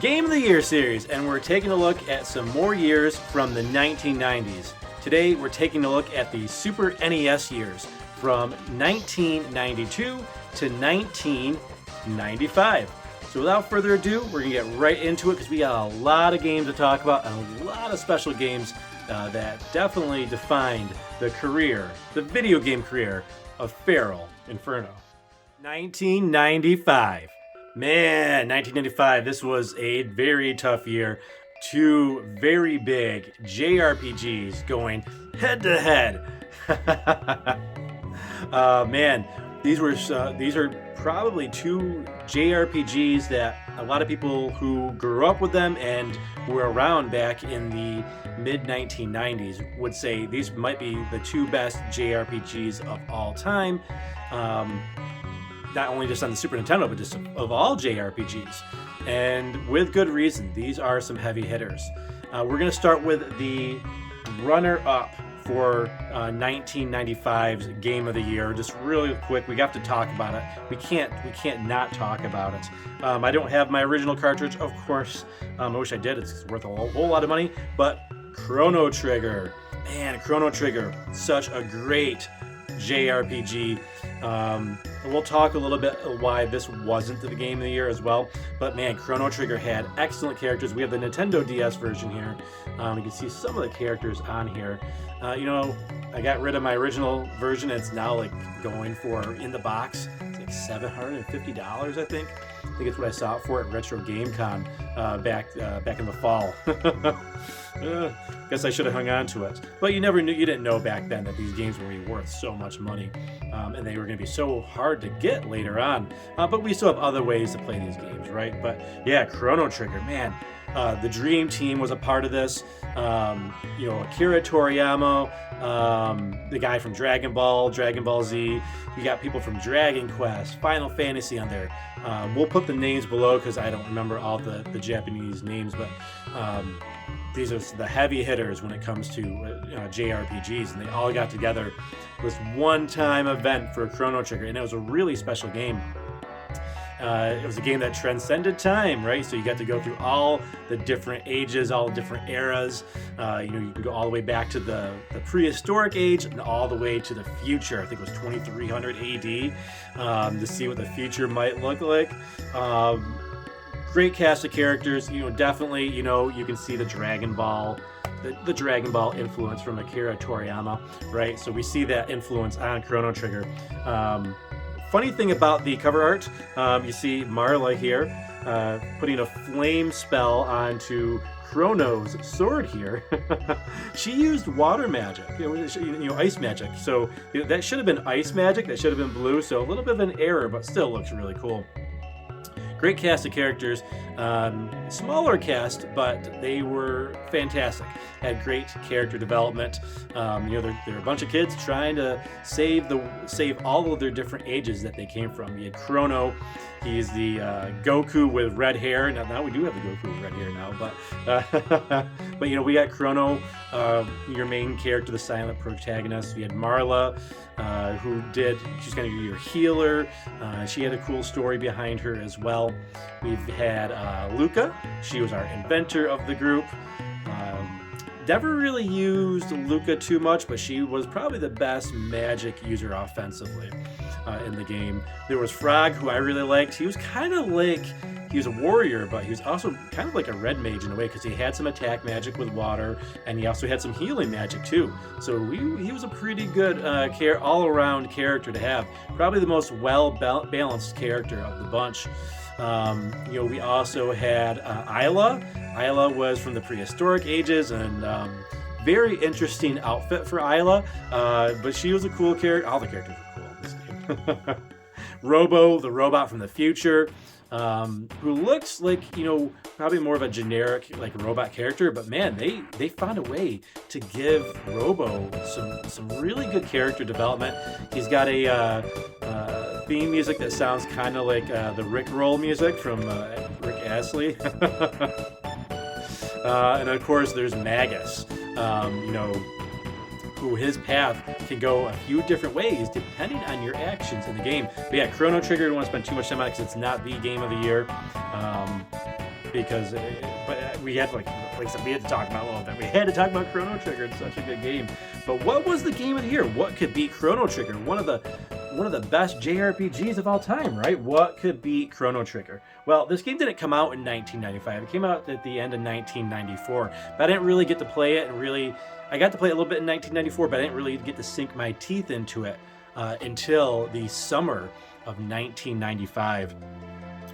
Game of the Year series, and we're taking a look at some more years from the 1990s. Today, we're taking a look at the Super NES years from 1992 to 1995. So without further ado, we're going to get right into it because we got a lot of games to talk about and a lot of special games that definitely defined the career, the video game career of Feral Inferno. 1995. Man, 1995, this was a very tough year. Two very big JRPGs going head to head. Man, these are probably two JRPGs that a lot of people who grew up with them and were around back in the mid-1990s would say these might be the two best JRPGs of all time. Not only just on the Super Nintendo, but just of all JRPGs. And with good reason, these are some heavy hitters. We're going to start with the runner-up for 1995's Game of the Year. Just really quick, we have to talk about it. We can't not talk about it. I don't have my original cartridge, of course. I wish I did. It's worth a whole lot of money. But Chrono Trigger. Man, Chrono Trigger. Such a great JRPG. We'll talk a little bit why this wasn't the Game of the Year as well. But man, Chrono Trigger had excellent characters. We have the Nintendo DS version here. You can see some of the characters on here. I got rid of my original version. It's now like going for, in the box, it's like $750, I think. I think it's what I saw it for at Retro Game Con back in the fall. Guess I should have hung on to it. But you didn't know back then that these games were worth so much money. And they were going to be so hard to get later on. But we still have other ways to play these games, right? But yeah, Chrono Trigger, man. The Dream Team was a part of this. Akira Toriyama, the guy from Dragon Ball Z. You got people from Dragon Quest, Final Fantasy on there. We'll put the names below because I don't remember all the Japanese names, but these are the heavy hitters when it comes to JRPGs, and they all got together this one-time event for Chrono Trigger, and it was a really special game. It was a game that transcended time, right? So you got to go through all the different ages, all the different eras. You can go all the way back to the prehistoric age and all the way to the future. I think it was 2300 AD to see what the future might look like. Great cast of characters. Definitely, you can see the Dragon Ball. The Dragon Ball influence from Akira Toriyama, right? So we see that influence on Chrono Trigger. Funny thing about the cover art, you see Marla here putting a flame spell onto Chrono's sword here. She used water magic, ice magic. So that should have been ice magic. That should have been blue. So a little bit of an error, but still looks really cool. Great cast of characters, smaller cast, but they were fantastic. Had great character development. They're a bunch of kids trying to save all of their different ages that they came from. You had Chrono. He's the Goku with red hair. Now we do have the Goku with red hair now, but we got Chrono, your main character, the silent protagonist. We had Marla, she's kind of your healer. She had a cool story behind her as well. We've had Luca. She was our inventor of the group. Never really used Luca too much, but she was probably the best magic user offensively in the game. There was Frog, who I really liked. He was kind of like, he was a warrior, but he was also kind of like a red mage in a way because he had some attack magic with water, and he also had some healing magic too. So he was a pretty good all-around character to have. Probably the most well-balanced character of the bunch. We also had Isla. Isla was from the prehistoric ages, and very interesting outfit for Isla. But she was a cool character. All the characters were cool in this game. Robo, the robot from the future, who looks like, probably more of a generic like robot character, but man, they found a way to give Robo some really good character development. He's got a theme music that sounds kind of like the Rickroll music from Rick Astley. And of course, there's Magus, who his path can go a few different ways depending on your actions in the game. But yeah, Chrono Trigger, I don't want to spend too much time on it because it's not the game of the year. because but we had to like I said, we had to talk about a little bit. We had to talk about Chrono Trigger. It's such a good game. But what was the game of the year? What could beat Chrono Trigger? One of the best JRPGs of all time, right? What could beat Chrono Trigger? Well, this game didn't come out in 1995. It came out at the end of 1994. But I didn't really get to play it, and really, I got to play it a little bit in 1994, but I didn't really get to sink my teeth into it until the summer of 1995,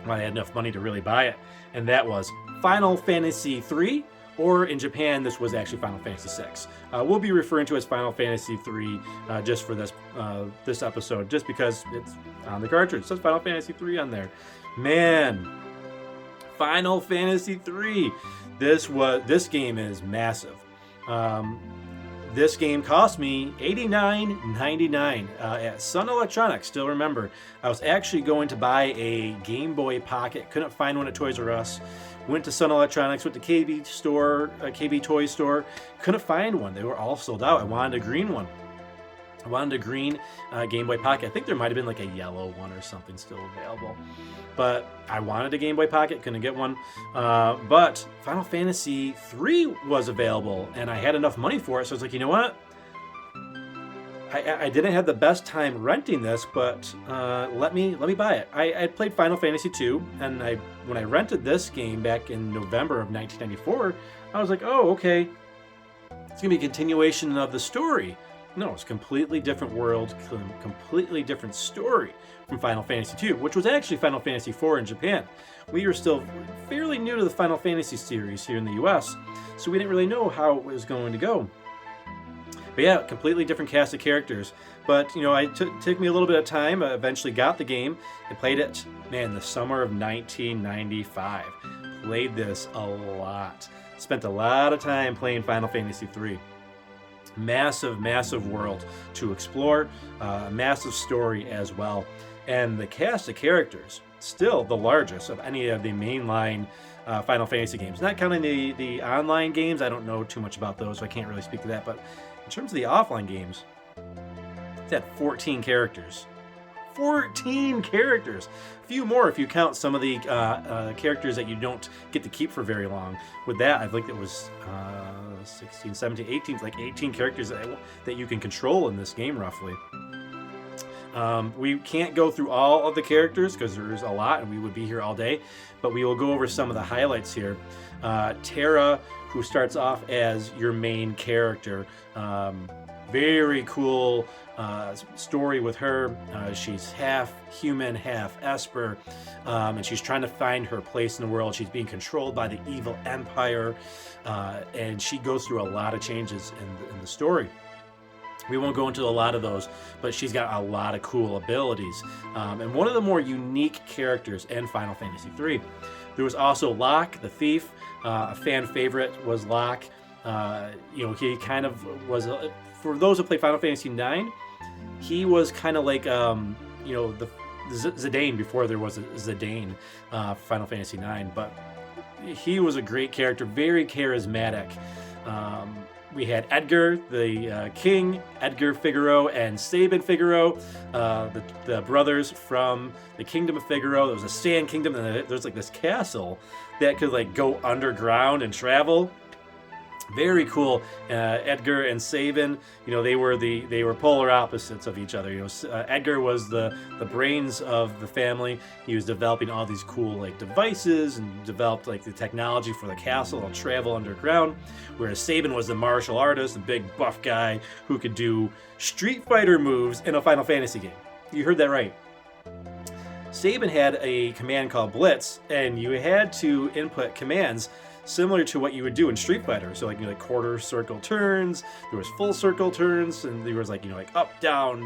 when I had enough money to really buy it. And that was Final Fantasy III, or in Japan, this was actually Final Fantasy VI. We'll be referring to it as Final Fantasy III just for this episode, just because it's on the cartridge. It says Final Fantasy III on there. Man, Final Fantasy III. This game is massive. This game cost me $89.99 at Sun Electronics. Still remember, I was actually going to buy a Game Boy Pocket. Couldn't find one at Toys R Us. Went to Sun Electronics, went to KB Toy Store. Couldn't find one. They were all sold out. I wanted a green one. I wanted a green Game Boy Pocket. I think there might have been like a yellow one or something still available. But I wanted a Game Boy Pocket, couldn't get one. But Final Fantasy III was available, and I had enough money for it, so I was like, you know what? I didn't have the best time renting this, but let me buy it. I played Final Fantasy II, and when I rented this game back in November of 1994, I was like, oh, okay. It's going to be a continuation of the story. No, it's a completely different world, completely different story from Final Fantasy II, which was actually Final Fantasy IV in Japan. We were still fairly new to the Final Fantasy series here in the US, so we didn't really know how it was going to go. But yeah, completely different cast of characters. But, you know, it took me a little bit of time. I eventually got the game and played it, man, the summer of 1995. Played this a lot. Spent a lot of time playing Final Fantasy III. Massive, massive world to explore, massive story as well. And the cast of characters, still the largest of any of the mainline Final Fantasy games. Not counting the online games, I don't know too much about those, so I can't really speak to that. But in terms of the offline games, it's had 14 characters. 14 characters! A few more if you count some of the characters that you don't get to keep for very long. With that, I think it was 16, 17, 18, like 18 characters that you can control in this game, roughly. We can't go through all of the characters because there's a lot and we would be here all day, but we will go over some of the highlights here. Terra, who starts off as your main character. Very cool story with her. She's half human, half Esper, and she's trying to find her place in the world. She's being controlled by the evil empire, and she goes through a lot of changes in the story. We won't go into a lot of those, but she's got a lot of cool abilities. And one of the more unique characters in Final Fantasy III. There was also Locke, the thief. A fan favorite was Locke. He kind of was, for those who play Final Fantasy IX, he was kind of like, the Zidane before there was a Zidane for Final Fantasy IX. But he was a great character, very charismatic. We had Edgar, the king, Edgar Figaro, and Sabin Figaro, the brothers from the Kingdom of Figaro. There was a Sand Kingdom, and there's like this castle that could like go underground and travel. Very cool. Edgar and Sabin, they were polar opposites of each other. Edgar was the brains of the family. He was developing all these cool like devices and developed like the technology for the castle to travel underground. Whereas Sabin was the martial artist, the big buff guy who could do Street Fighter moves in a Final Fantasy game. You heard that right. Sabin had a command called Blitz, and you had to input commands similar to what you would do in Street Fighter. So like quarter circle turns, there was full circle turns, and there was like up, down,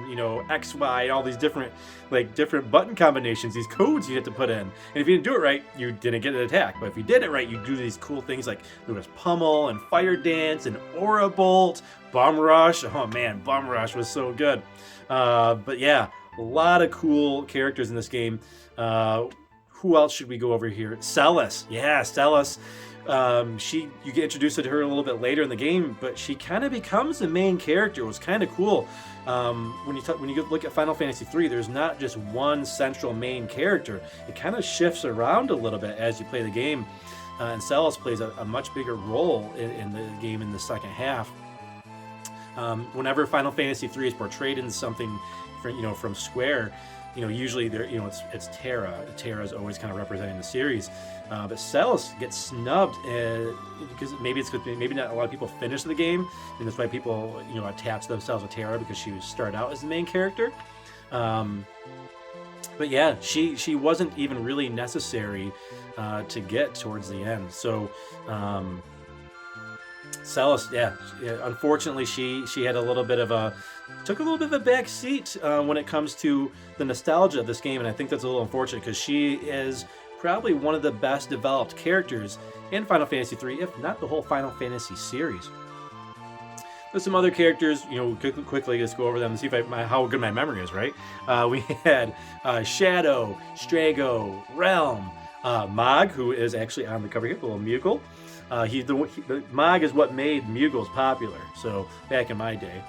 X, Y, all these different button combinations, these codes you had to put in. And if you didn't do it right, you didn't get an attack. But if you did it right, you do these cool things like there was Pummel and Fire Dance and Aura Bolt, Bum Rush. Oh man, Bum Rush was so good. But yeah, a lot of cool characters in this game. Who else should we go over here? Celes. Yeah, Celes. You get introduced to her a little bit later in the game, but she kind of becomes the main character. It was kind of cool. When you look at Final Fantasy III, there's not just one central main character. It kind of shifts around a little bit as you play the game. and Celis plays a much bigger role in the game in the second half. Whenever Final Fantasy III is portrayed in something, from Square, usually there, it's Terra. Terra is always kind of representing the series, but Celis gets snubbed because maybe not a lot of people finish the game, and that's why people attach themselves with Terra, because she started out as the main character. But yeah, she wasn't even really necessary to get towards the end. So Celis, unfortunately, she had took a little bit of a back seat when it comes to the nostalgia of this game, and I think that's a little unfortunate, because she is probably one of the best developed characters in Final Fantasy III, if not the whole Final Fantasy series. There's some other characters, quickly just go over them and see how good my memory is, right? We had Shadow, Strago, Realm, Mog, who is actually on the cover here, the little Moogle. Mog is what made Mugles popular, so back in my day.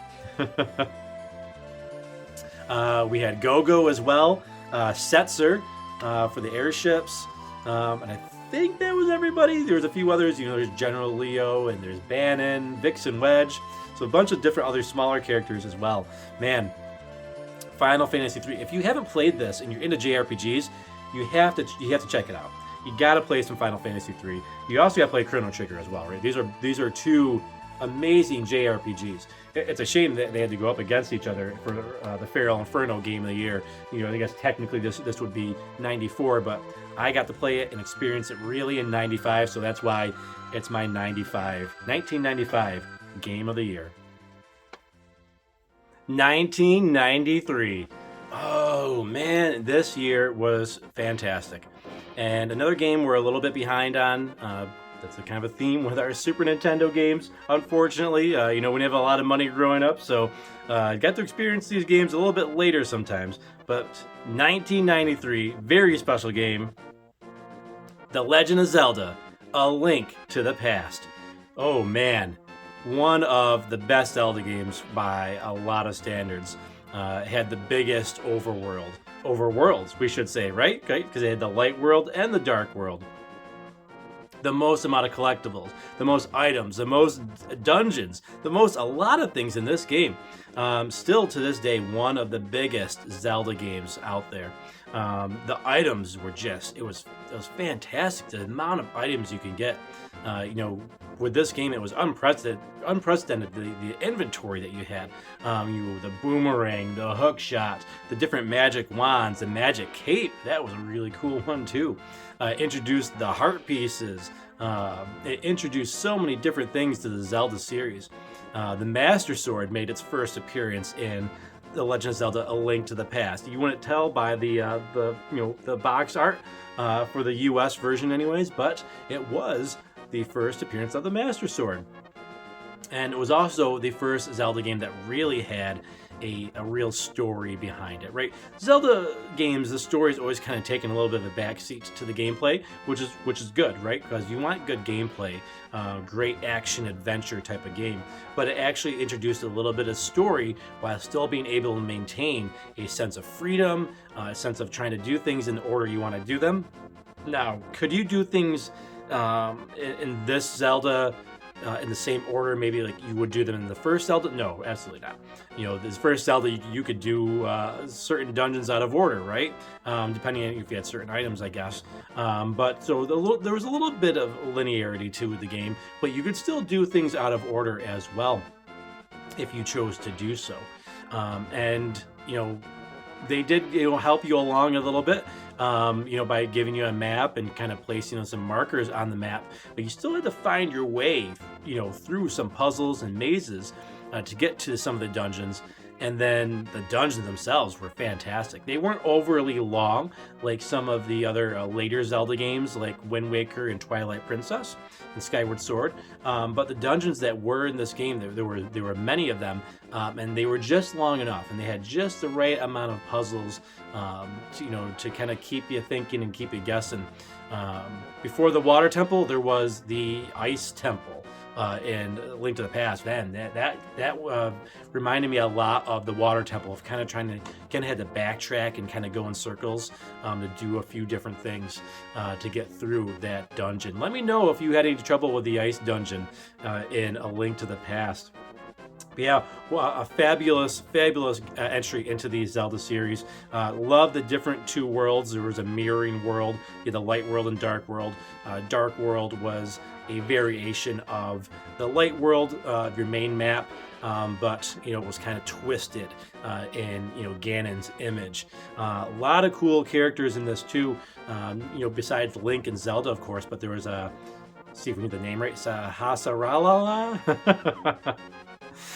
We had Go-Go as well, Setzer for the airships, and I think that was everybody. There's a few others, there's General Leo, and there's Bannon, Vixen Wedge, so a bunch of different other smaller characters as well. Man, Final Fantasy III, if you haven't played this and you're into JRPGs, you have to check it out. You gotta play some Final Fantasy III. You also gotta play Chrono Trigger as well, right? These are two amazing JRPGs. It's a shame that they had to go up against each other for the IntroInferno Game of the Year. I guess technically this would be 94, but I got to play it and experience it really in 95, so that's why it's my 1995 Game of the Year. 1993. Oh man, this year was fantastic. And another game we're a little bit behind on. That's a kind of a theme with our Super Nintendo games, unfortunately. We didn't have a lot of money growing up, so got to experience these games a little bit later sometimes. But 1993, very special game. The Legend of Zelda, A Link to the Past. Oh man, one of the best Zelda games by a lot of standards. It had the biggest overworlds, we should say, right? Because it had the light world and the dark world. The most amount of collectibles, the most items, the most dungeons, a lot of things in this game. Still to this day, one of the biggest Zelda games out there. The items were it was fantastic. The amount of items you can get. With this game, it was unprecedented. The inventory that you had. The boomerang, the hook shot, the different magic wands, the magic cape. That was a really cool one too. Introduced the heart pieces. It introduced so many different things to the Zelda series. The Master Sword made its first appearance in The Legend of Zelda: A Link to the Past. You wouldn't tell by the box art for the U.S. version, anyways, but it was the first appearance of the Master Sword. And it was also the first Zelda game that really had a real story behind it, right? Zelda games, the story's always kind of taken a little bit of a backseat to the gameplay, which is good, right? Because you want good gameplay, great action adventure type of game, but it actually introduced a little bit of story while still being able to maintain a sense of freedom, a sense of trying to do things in the order you want to do them. Now, could you do things in this Zelda in the same order, maybe like you would do them in the first Zelda? No, absolutely not. This first Zelda, you could do certain dungeons out of order, right? Depending on if you had certain items, I guess. But so there was a little bit of linearity to the game, but you could still do things out of order as well if you chose to do so. And they did help you along a little bit, by giving you a map and kind of placing some markers on the map, but you still had to find your way through some puzzles and mazes to get to some of the dungeons. And then the dungeons themselves were fantastic. They weren't overly long like some of the other later Zelda games like Wind Waker and Twilight Princess and Skyward Sword. But the dungeons that were in this game, there were many of them, and they were just long enough, and they had just the right amount of puzzles to kind of keep you thinking and keep you guessing. Before the Water Temple, there was the Ice Temple. in Link to the Past. Man, that reminded me a lot of the Water Temple, of kind of trying to had to backtrack and kind of go in circles to do a few different things to get through that dungeon. Let me know if you had any trouble with the ice dungeon in A Link to the Past. But yeah, well, a fabulous entry into the Zelda series. Love the different two worlds. There was a mirroring world, you had the light world and dark world. Dark world was a variation of the light world of your main map, but it was kind of twisted in Ganon's image. A lot of cool characters in this too. Besides Link and Zelda, of course, but there was see if we get the name right. Hasarala.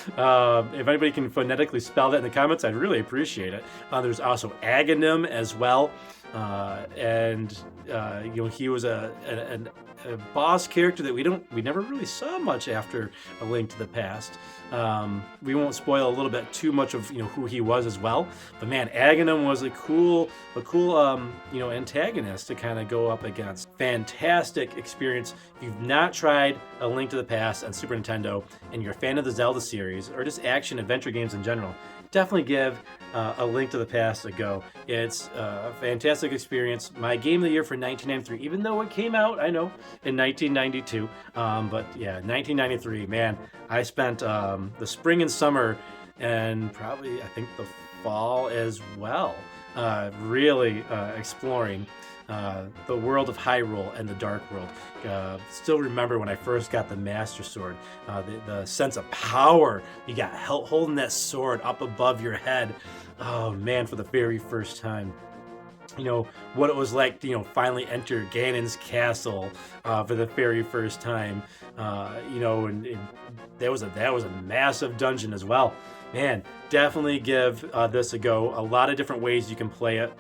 If anybody can phonetically spell that in the comments, I'd really appreciate it. There's also Aghanim as well, and he was a boss character that we never really saw much after A Link to the Past. We won't spoil a little bit too much of who he was as well, but man, Aghanim was a cool antagonist to kind of go up against. Fantastic experience. If you've not tried A Link to the Past on Super Nintendo and you're a fan of the Zelda series or just action adventure games in general, definitely give A Link to the Past a go. It's a fantastic experience. My game of the year for 1993, even though it came out, I know, in 1992. But yeah, 1993, man, I spent the spring and summer and probably, I think, the fall as well, really exploring the world of Hyrule and the Dark World. Still remember when I first got the Master Sword, the sense of power you got holding that sword up above your head. Oh man, for the very first time. What it was like to finally enter Ganon's castle for the very first time. And that was a massive dungeon as well. Man, definitely give this a go. A lot of different ways you can play it.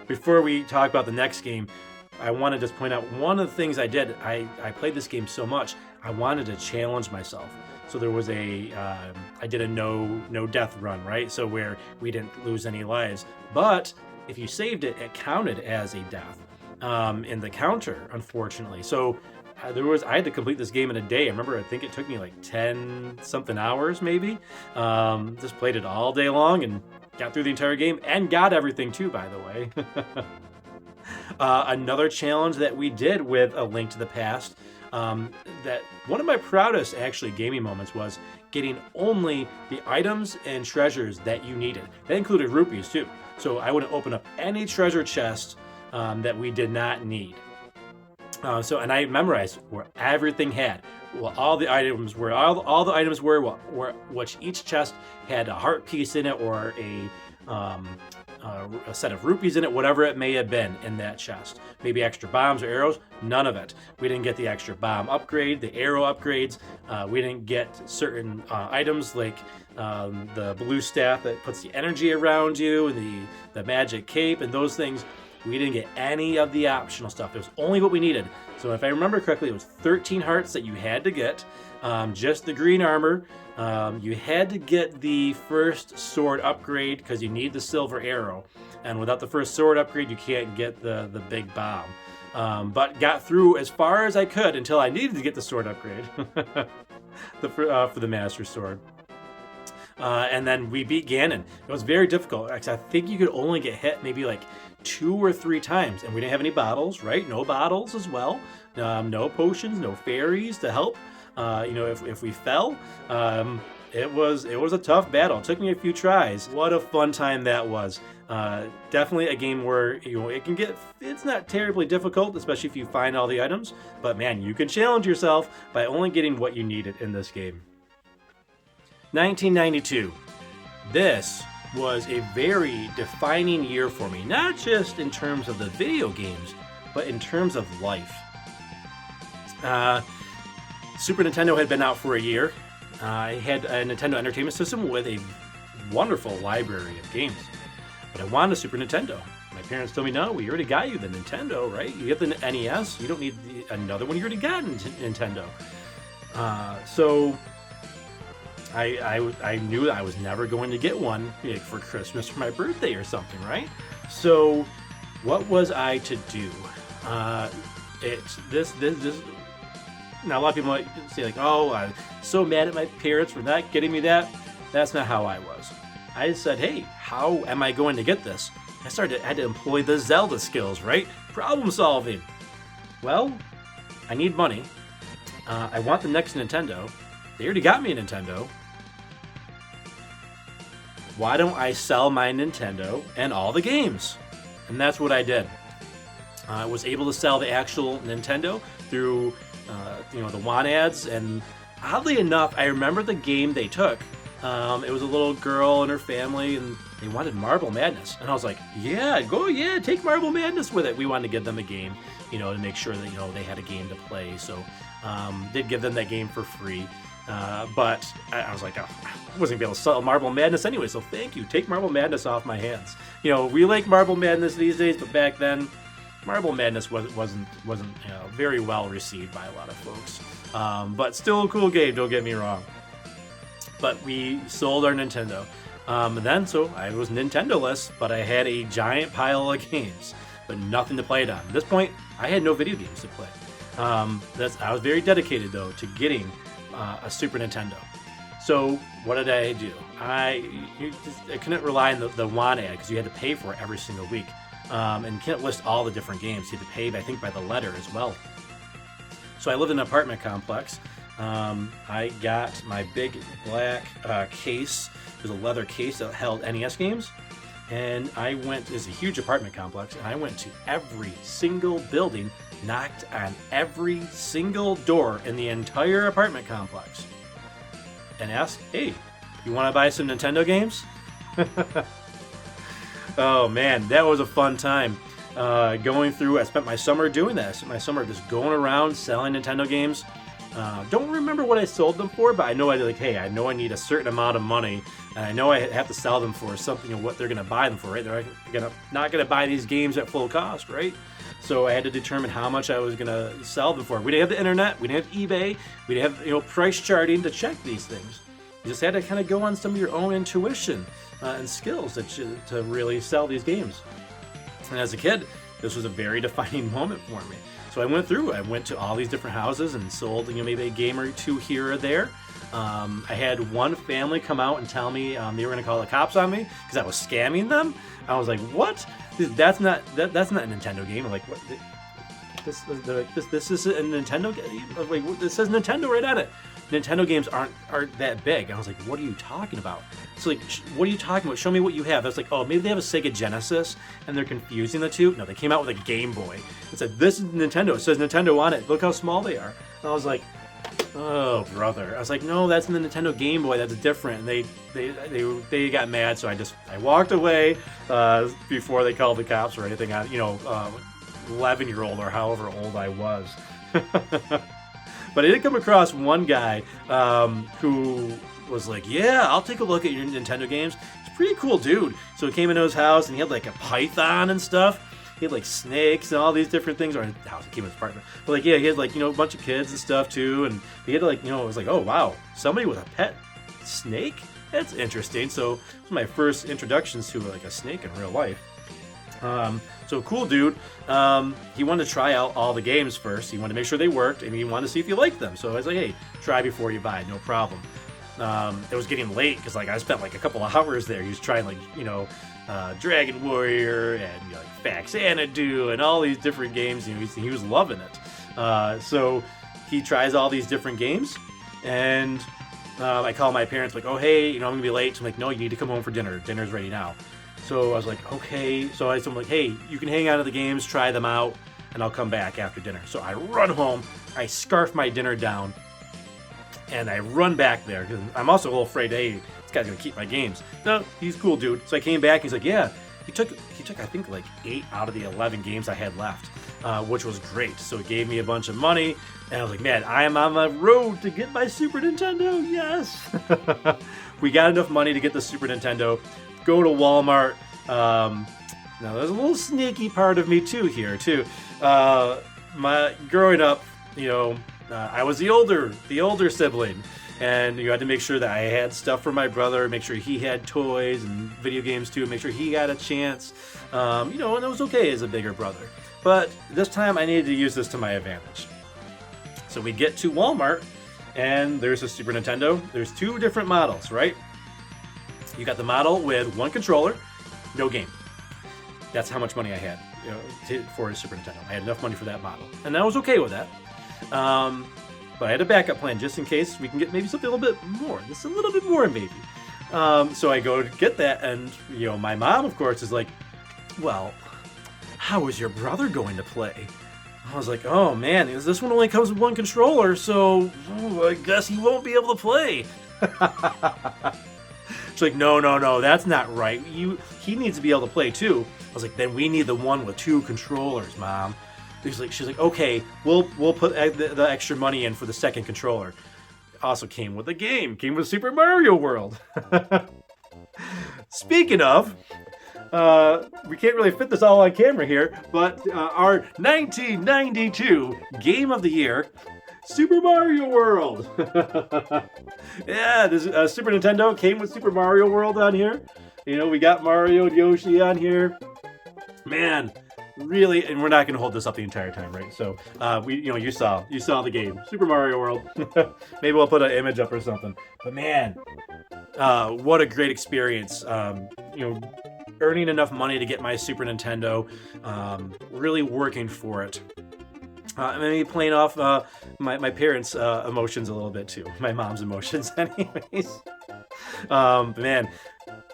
Before we talk about the next game, I want to just point out one of the things I did. I played this game so much, I wanted to challenge myself. So there was I did a no death run, right? So where we didn't lose any lives. But if you saved it, it counted as a death in the counter, unfortunately. So I had to complete this game in a day. I remember, I think it took me like 10 something hours maybe. Just played it all day long and got through the entire game and got everything too, by the way. Another challenge that we did with A Link to the Past, that one of my proudest actually gaming moments was getting only the items and treasures that you needed. That included rupees too. So I wouldn't open up any treasure chest that we did not need. And I memorized where everything had. Well, all the items were, all the items were which each chest had a heart piece in it or a set of rupees in it, whatever it may have been in that chest. Maybe extra bombs or arrows, none of it. We didn't get the extra bomb upgrade, the arrow upgrades. We didn't get certain items like the blue staff that puts the energy around you and the magic cape and those things. We didn't get any of the optional stuff. It was only what we needed. So if I remember correctly, it was 13 hearts that you had to get. Just the green armor. You had to get the first sword upgrade because you need the silver arrow. And without the first sword upgrade, you can't get the big bomb. But got through as far as I could until I needed to get the sword upgrade for the Master Sword. And then we beat Ganon. It was very difficult. I think you could only get hit maybe like 2 or 3 times, and we didn't have any bottles, right? No bottles as well. No potions, no fairies to help. If we fell, it was a tough battle. It took me a few tries. What a fun time that was. Definitely a game where it's not terribly difficult, especially if you find all the items. But man, you can challenge yourself by only getting what you needed in this game. 1992. This was a very defining year for me, not just in terms of the video games, but in terms of life. Super Nintendo had been out for a year. I had a Nintendo Entertainment System with a wonderful library of games, but I wanted a Super Nintendo. My parents told me, no, we already got you the Nintendo, right? You get the NES, you don't need another one, you already got Nintendo. So I knew that I was never going to get one for Christmas or my birthday or something, right? So what was I to do? now a lot of people might say like, oh, I'm so mad at my parents for not getting me that. That's not how I was. I just said, hey, how am I going to get this? I had to employ the Zelda skills, right? Problem solving. Well, I need money. I want the next Nintendo. They already got me a Nintendo. Why don't I sell my Nintendo and all the games? And that's what I did. I was able to sell the actual Nintendo through, the want ads. And oddly enough, I remember the game they took. It was a little girl and her family, and they wanted Marble Madness. And I was like, yeah, take Marble Madness with it. We wanted to give them a game, to make sure that, they had a game to play. So did give them that game for free. But I was like, oh, I wasn't going to be able to sell Marble Madness anyway, so thank you. Take Marble Madness off my hands. We like Marble Madness these days, but back then, Marble Madness wasn't very well received by a lot of folks. But still a cool game, don't get me wrong. But we sold our Nintendo. So I was Nintendo-less, but I had a giant pile of games, but nothing to play it on. At this point, I had no video games to play. I was very dedicated, though, to getting a Super Nintendo. So what did I do? I couldn't rely on the want ad because you had to pay for it every single week. And you can't list all the different games. You had to pay, I think, by the letter as well. So I lived in an apartment complex. I got my big black case. It was a leather case that held NES games. And it's a huge apartment complex, and I went to every single building, knocked on every single door in the entire apartment complex, and asked, hey, you want to buy some Nintendo games? Oh man, that was a fun time. Going through, I spent my summer doing that. I spent my summer just going around selling Nintendo games. Don't remember what I sold them for, but I know I know I need a certain amount of money, and I know I have to sell them for something, what they're going to buy them for, right? They're not going to buy these games at full cost, right? So I had to determine how much I was going to sell them for. We didn't have the internet, we didn't have eBay, we didn't have price charting to check these things. You just had to kind of go on some of your own intuition and skills to really sell these games. And as a kid, this was a very defining moment for me. So I went to all these different houses and sold, maybe a game or two here or there. I had one family come out and tell me they were going to call the cops on me because I was scamming them. I was like, "What? That's not a Nintendo game." I'm like, "What? This is a Nintendo game? Like, this says Nintendo right on it." Nintendo games aren't that big. And I was like, what are you talking about? So like, what are you talking about? Show me what you have. I was like, oh, maybe they have a Sega Genesis and they're confusing the two. No, they came out with a Game Boy and said, this is Nintendo. It says Nintendo on it. Look how small they are. And I was like, oh, brother. I was like, no, that's the Nintendo Game Boy. That's different. And they got mad. So I walked away before they called the cops or anything. 11-year-old or however old I was. But I did come across one guy who was like, yeah, I'll take a look at your Nintendo games. He's a pretty cool dude. So he came into his house and he had like a python and stuff. He had like snakes and all these different things. Or his house, he came in his apartment. But like, yeah, he had like, a bunch of kids and stuff too. And he had like, it was like, oh, wow, somebody with a pet snake? That's interesting. So it was my first introductions to like a snake in real life. So cool dude. He wanted to try out all the games first. He wanted to make sure they worked, and he wanted to see if you liked them. So I was like, hey, try before you buy, no problem. It was getting late because like I spent like a couple of hours there. He was trying like Dragon Warrior and like Fax Anadu and all these different games. He was loving it. So he tries all these different games, and I call my parents like, oh hey, I'm gonna be late. So I'm like, no, you need to come home for dinner. Dinner's ready now. So I was like, okay. So I'm like, hey, you can hang out of the games, try them out, and I'll come back after dinner. So I run home, I scarf my dinner down, and I run back there because I'm also a little afraid, hey, this guy's gonna keep my games. No, he's cool, dude. So I came back. He's like, yeah, he took I think like 8 out of the 11 games I had left, which was great. So he gave me a bunch of money, and I was like, man, I am on the road to get my Super Nintendo. Yes, we got enough money to get the Super Nintendo. Go to Walmart. Now there's a little sneaky part of me too here too. My growing up, I was the older sibling, and you had to make sure that I had stuff for my brother, make sure he had toys and video games too, make sure he got a chance. And it was okay as a bigger brother. But this time I needed to use this to my advantage. So we get to Walmart, and there's a Super Nintendo. There's 2 different models, right? You got the model with 1 controller, no game. That's how much money I had for a Super Nintendo. I had enough money for that model, and I was okay with that. But I had a backup plan just in case we can get maybe something a little bit more. Just a little bit more, maybe. So I go to get that, and my mom, of course, is like, "Well, how is your brother going to play?" I was like, "Oh man, this one only comes with 1 controller, so I guess he won't be able to play." She's like, no, that's not right. He needs to be able to play too. I was like, then we need the one with 2 controllers, Mom. She's like, okay, we'll put the extra money in for the 2nd controller. Also came with a game, came with Super Mario World. Speaking of, we can't really fit this all on camera here, but our 1992 Game of the Year, Super Mario World. Yeah, this Super Nintendo came with Super Mario World on here. We got Mario and Yoshi on here. Man, really, and we're not going to hold this up the entire time, right? So, you saw the game, Super Mario World. Maybe we'll put an image up or something. But man, what a great experience. Earning enough money to get my Super Nintendo, really working for it. Maybe playing off my parents' emotions a little bit too. My mom's emotions, anyways. Man,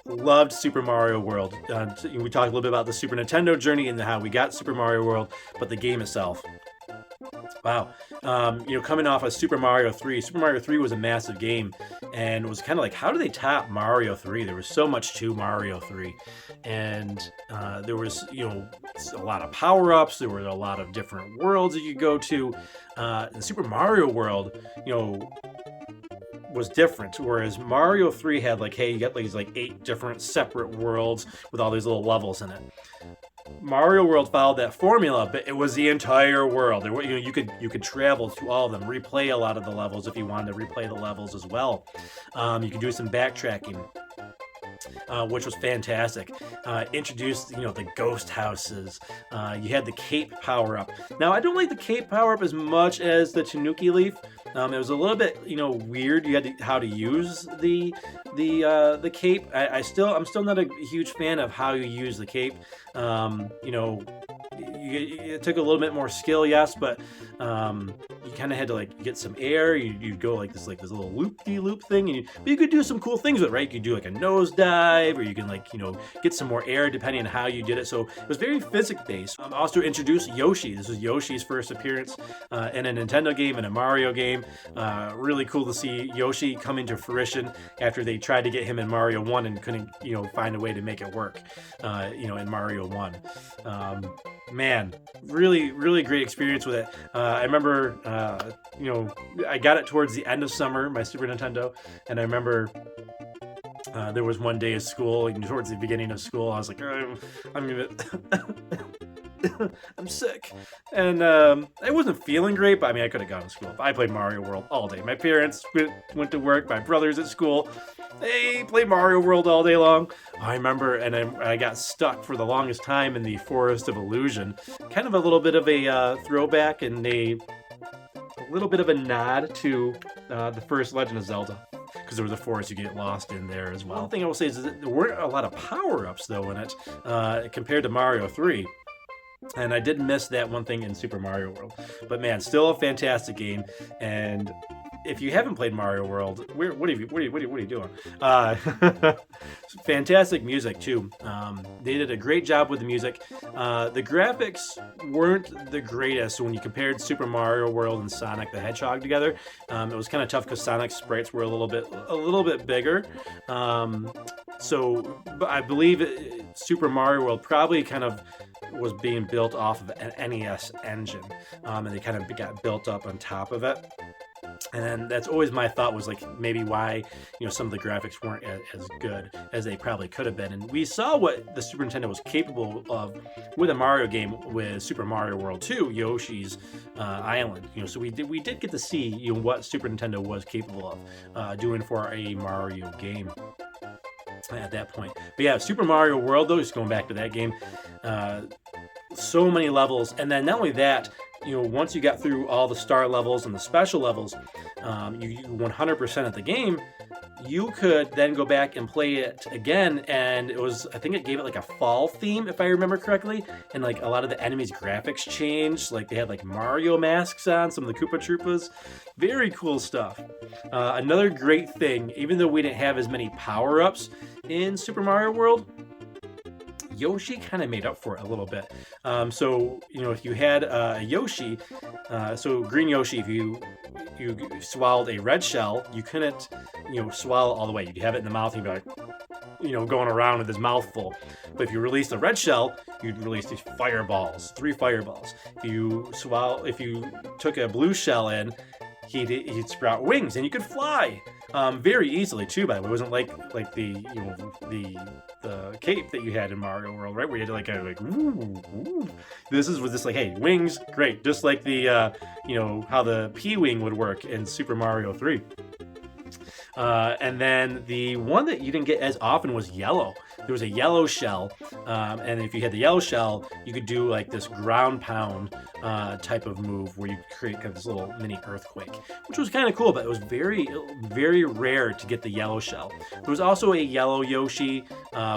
loved Super Mario World. We talked a little bit about the Super Nintendo journey and how we got Super Mario World, but the game itself. Wow. Coming off of Super Mario 3. Super Mario 3 was a massive game, and it was kind of like, how do they top Mario 3? There was so much to Mario 3, and there was, a lot of power-ups. There were a lot of different worlds that you could go to. And Super Mario World, was different, whereas Mario 3 had you got these 8 different separate worlds with all these little levels in it. Mario World followed that formula, but it was the entire world. You could travel to all of them, replay a lot of the levels if you wanted to replay the levels as well. You could do some backtracking, which was fantastic. Introduced, the ghost houses. You had the cape power up. Now, I don't like the cape power up as much as the Tanuki leaf. It was a little bit, weird. You had how to use the cape. I'm still not a huge fan of how you use the cape. It took a little bit more skill, yes, but you kind of had to get some air. You'd go this little loop-de-loop thing, but you could do some cool things with it, right? You could do a nosedive, or you can get some more air depending on how you did it. So it was very physics-based. Also introduced Yoshi. This was Yoshi's first appearance in a Nintendo game and a Mario game. Really cool to see Yoshi come into fruition after they tried to get him in Mario 1 and couldn't find a way to make it work in Mario 1. Man, really, really great experience with it. I remember, I got it towards the end of summer, my Super Nintendo, and I remember there was one day of school, and towards the beginning of school, I was like, I'm I'm sick. And I wasn't feeling great, but I could have gone to school. I played Mario World all day. My parents went to work, my brother's at school. They played Mario World all day long. I remember, and I got stuck for the longest time in the Forest of Illusion. Kind of a little bit of a throwback and a little bit of a nod to the first Legend of Zelda, because there was a forest you get lost in there as well. One thing I will say is that there weren't a lot of power-ups, though, in it compared to Mario 3. And I did miss that one thing in Super Mario World. But man, still a fantastic game. And if you haven't played Mario World, what are you doing? Fantastic music too. They did a great job with the music. The graphics weren't the greatest when you compared Super Mario World and Sonic the Hedgehog together. It was kind of tough because Sonic's sprites were a little bit bigger. So I believe Super Mario World probably kind of was being built off of an NES engine, and they kind of got built up on top of it. And that's always my thought, was maybe why some of the graphics weren't as good as they probably could have been. And we saw what the Super Nintendo was capable of with a Mario game with Super Mario World 2, Yoshi's Island. So we did get to see what Super Nintendo was capable of doing for a Mario game at that point. But yeah, Super Mario World, though, just going back to that game, so many levels. And then not only that, once you got through all the star levels and the special levels, you 100% of the game, you could then go back and play it again, and I think it gave it like a fall theme, if I remember correctly, and like a lot of the enemies' graphics changed, like they had like Mario masks on, some of the Koopa Troopas. Very cool stuff. Another great thing, even though we didn't have as many power-ups in Super Mario World, Yoshi kind of made up for it a little bit. So if you had a Yoshi, so green Yoshi, if you swallowed a red shell, you couldn't swallow all the way. You'd have it in the mouth and you'd be like going around with his mouth full. But if you release the red shell, you'd release these fireballs, 3 fireballs. If you took a blue shell in, he'd sprout wings and you could fly. Very easily too, by the way. It wasn't like the cape that you had in Mario World, right? Where you had to like ooh, ooh. This was just like, hey, wings, great. Just like the how the P-wing would work in Super Mario 3. And then the one that you didn't get as often was yellow. There was a yellow shell, and if you had the yellow shell, you could do like this ground pound type of move where you create kind of this little mini earthquake, which was kind of cool, but it was very, very rare to get the yellow shell. There was also a yellow Yoshi,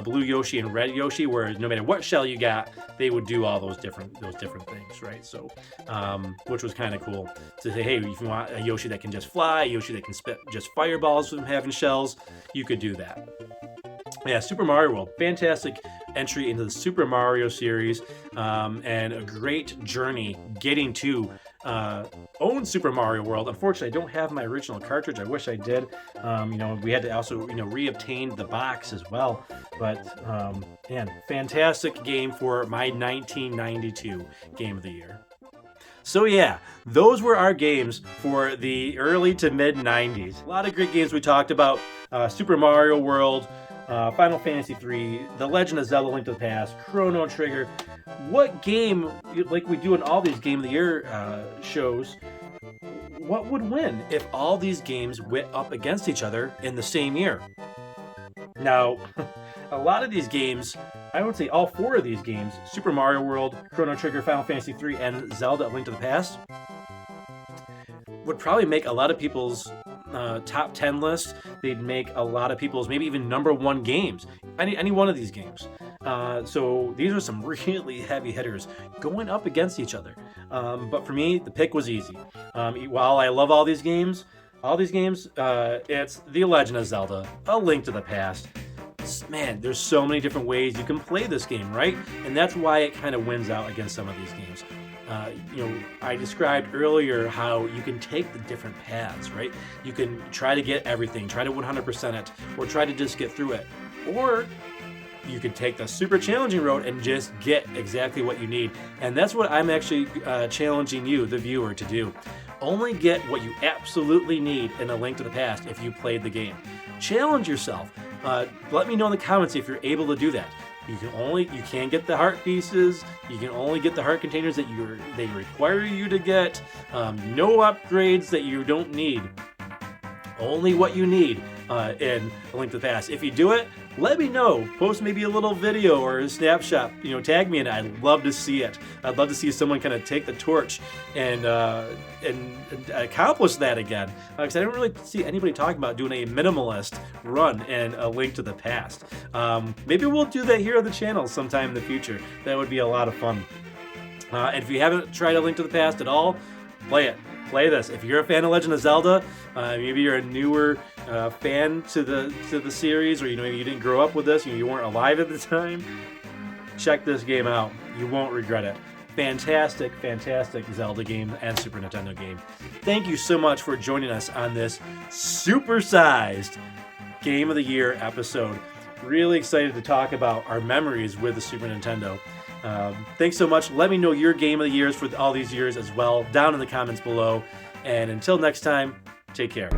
blue Yoshi, and red Yoshi, where no matter what shell you got, they would do all those different things, right? So, which was kind of cool to say, hey, if you want a Yoshi that can just fly, a Yoshi that can spit just fireballs from having shells, you could do that. Yeah, Super Mario World, fantastic entry into the Super Mario series, and a great journey getting to own Super Mario World. Unfortunately, I don't have my original cartridge. I wish I did. We had to also re-obtain the box as well. But man, fantastic game for my 1992 Game of the Year. So yeah, those were our games for the early to mid 90s. A lot of great games we talked about. Super Mario World, Final Fantasy III, The Legend of Zelda: Link to the Past, Chrono Trigger. What game, like we do in all these Game of the Year shows, what would win if all these games went up against each other in the same year? Now, a lot of these games, I would say all 4 of these games, Super Mario World, Chrono Trigger, Final Fantasy III, and Zelda: Link to the Past, would probably make a lot of people's top 10 lists. They'd make a lot of people's maybe even #1 games. Any one of these games. So these are some really heavy hitters going up against each other. But for me, the pick was easy. While I love all these games, it's The Legend of Zelda: A Link to the Past. Man, there's so many different ways you can play this game, right? And that's why it kind of wins out against some of these games. I described earlier how you can take the different paths, right? You can try to get everything, try to 100% it, or try to just get through it. Or you could take the super challenging road and just get exactly what you need. And that's what I'm actually challenging you, the viewer, to do. Only get what you absolutely need in A Link to the Past if you played the game. Challenge yourself. Let me know in the comments if you're able to do that. You can't get the heart pieces. You can only get the heart containers that they require you to get. No upgrades that you don't need. Only what you need in A Link to the Past. If you do it, let me know. Post maybe a little video or a snapshot. Tag me in it. I'd love to see it. I'd love to see someone kind of take the torch and accomplish that again. Because I don't really see anybody talking about doing a minimalist run in A Link to the Past. Maybe we'll do that here on the channel sometime in the future. That would be a lot of fun. And if you haven't tried A Link to the Past at all, play it. Play this. If you're a fan of Legend of Zelda, maybe you're a newer fan to the series, or maybe you didn't grow up with this, you weren't alive at the time, check this game out. You won't regret it. Fantastic, fantastic Zelda game and Super Nintendo game. Thank you so much for joining us on this supersized Game of the Year episode. Really excited to talk about our memories with the Super Nintendo. Thanks so much. Let me know your Game of the Years for all these years as well down in the comments below. And until next time, take care.